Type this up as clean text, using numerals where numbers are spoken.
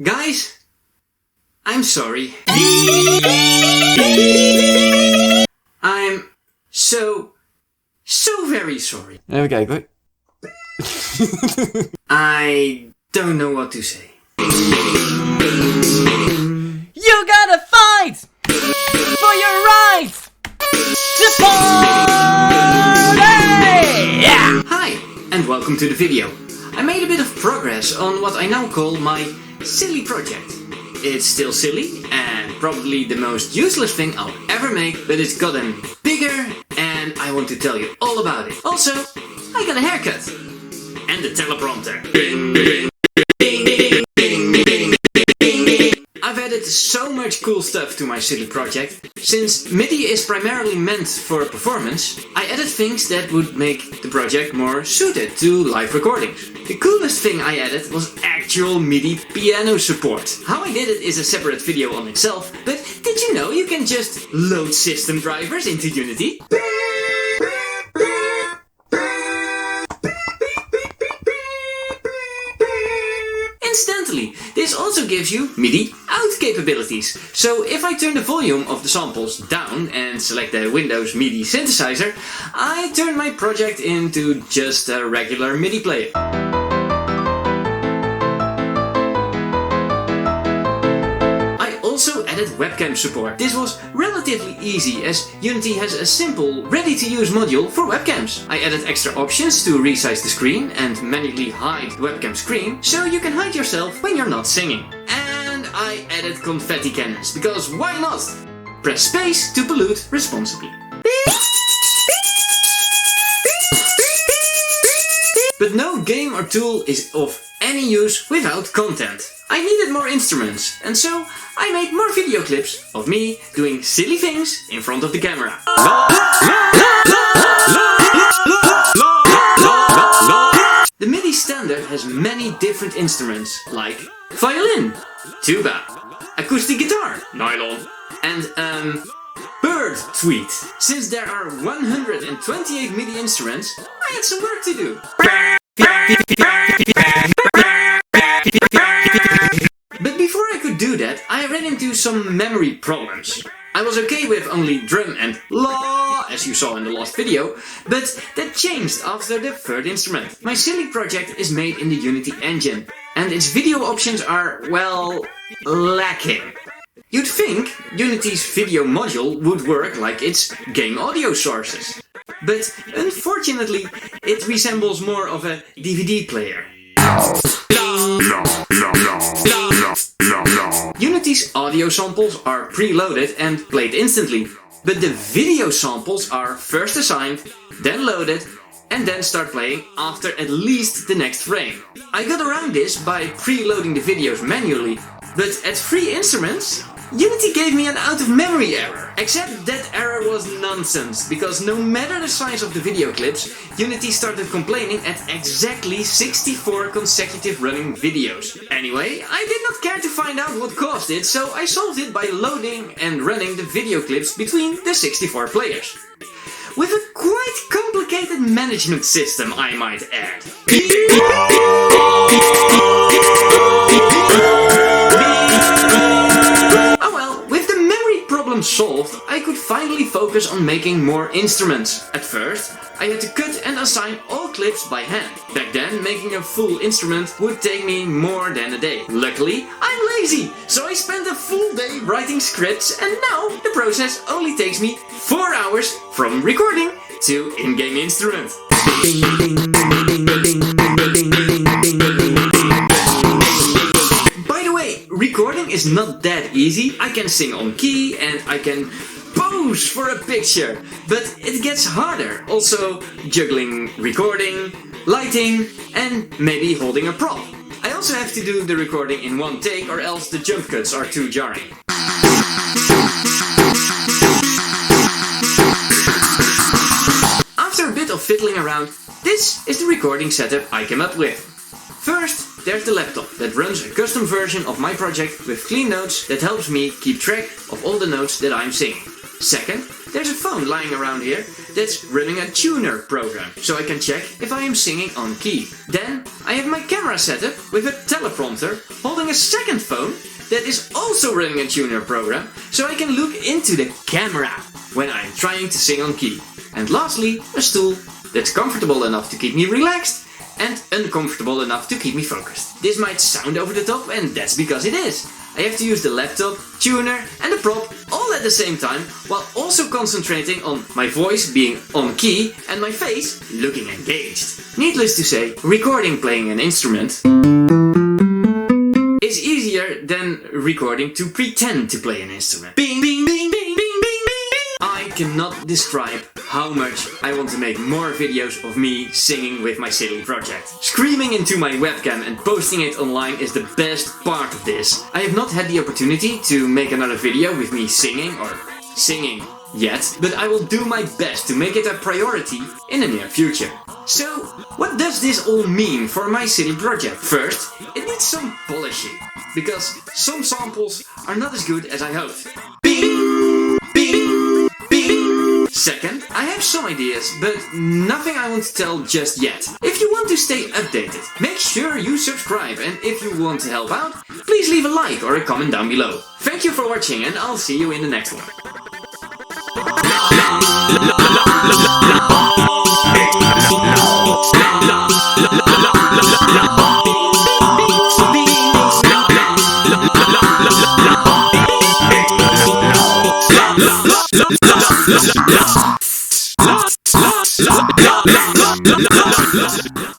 Guys, I'm sorry. I'm so very sorry. Even kijken hoor. I don't know what to say. You gotta fight for your rights to party! Yeah! Hi, and welcome to the video. I made a bit of progress on what I now call my silly project. It's still silly and probably the most useless thing I'll ever make, but it's gotten bigger and I want to tell you all about it. Also, I got a haircut. And the teleprompter. Ding, ding, ding, ding, ding, ding, ding, ding. I've added so much cool stuff to my silly project. Since Midi is primarily meant for performance, I added things that would make the project more suited to live recordings. The coolest thing I added was actual Midi piano support. How I did it is a separate video on itself, but did you know you can just load system drivers into Unity? Instantly. This also gives you MIDI out capabilities. So if I turn the volume of the samples down and select the Windows MIDI synthesizer, I turn my project into just a regular MIDI player. I also added webcam support. This was relatively easy as Unity has a simple, ready-to-use module for webcams. I added extra options to resize the screen and manually hide the webcam screen, so you can hide yourself when you're not singing. And I added confetti cannons, because why not? Press space to pollute responsibly. But no game or tool is of any use without content. I needed more instruments, and so I made more video clips of me doing silly things in front of the camera. The MIDI standard has many different instruments, like violin, tuba, acoustic guitar, nylon, and bird tweet. Since there are 128 MIDI instruments, I had some work to do. But before I could do that, I ran into some memory problems. I was okay with only drum and la, as you saw in the last video, but that changed after the third instrument. My silly project is made in the Unity engine, and its video options are, well, lacking. You'd think Unity's video module would work like its game audio sources. But unfortunately, it resembles more of a DVD player. Unity's audio samples are preloaded and played instantly, but the video samples are first assigned, then loaded, and then start playing after at least the next frame. I got around this by preloading the videos manually, but at 3 instruments, Unity gave me an out-of-memory error. Except that error was nonsense, because no matter the size of the video clips, Unity started complaining at exactly 64 consecutive running videos. Anyway, I did not care to find out what caused it, so I solved it by loading and running the video clips between the 64 players. With a quite complicated management system, I might add. Solved, I could finally focus on making more instruments. At first, I had to cut and assign all clips by hand. Back then, making a full instrument would take me more than a day. Luckily, I'm lazy, so I spent a full day writing scripts, and now the process only takes me 4 hours from recording to in-game instrument. Recording is not that easy. I can sing on key and I can pose for a picture, but it gets harder. Also juggling recording, lighting, and maybe holding a prop. I also have to do the recording in one take or else the jump cuts are too jarring. After a bit of fiddling around, this is the recording setup I came up with. First, there's the laptop that runs a custom version of my project with clean notes that helps me keep track of all the notes that I'm singing. Second, there's a phone lying around here that's running a tuner program, so I can check if I am singing on key. Then I have my camera set up with a teleprompter holding a second phone that is also running a tuner program, so I can look into the camera when I'm trying to sing on key. And lastly, a stool that's comfortable enough to keep me relaxed and uncomfortable enough to keep me focused. This might sound over the top, and that's because it is. I have to use the laptop, tuner and the prop all at the same time, while also concentrating on my voice being on key and my face looking engaged. Needless to say, recording playing an instrument is easier than recording to pretend to play an instrument. Bing, bing, bing, bing, bing, bing, bing. I cannot describe how much I want to make more videos of me singing with my silly project. Screaming into my webcam and posting it online is the best part of this. I have not had the opportunity to make another video with me singing yet, but I will do my best to make it a priority in the near future. So, what does this all mean for my silly project? First, it needs some polishing, because some samples are not as good as I hoped. Bing! Bing! Bing! Second, I have some ideas, but nothing I want to tell just yet. If you want to stay updated, make sure you subscribe, and if you want to help out, please leave a like or a comment down below. Thank you for watching, and I'll see you in the next one. La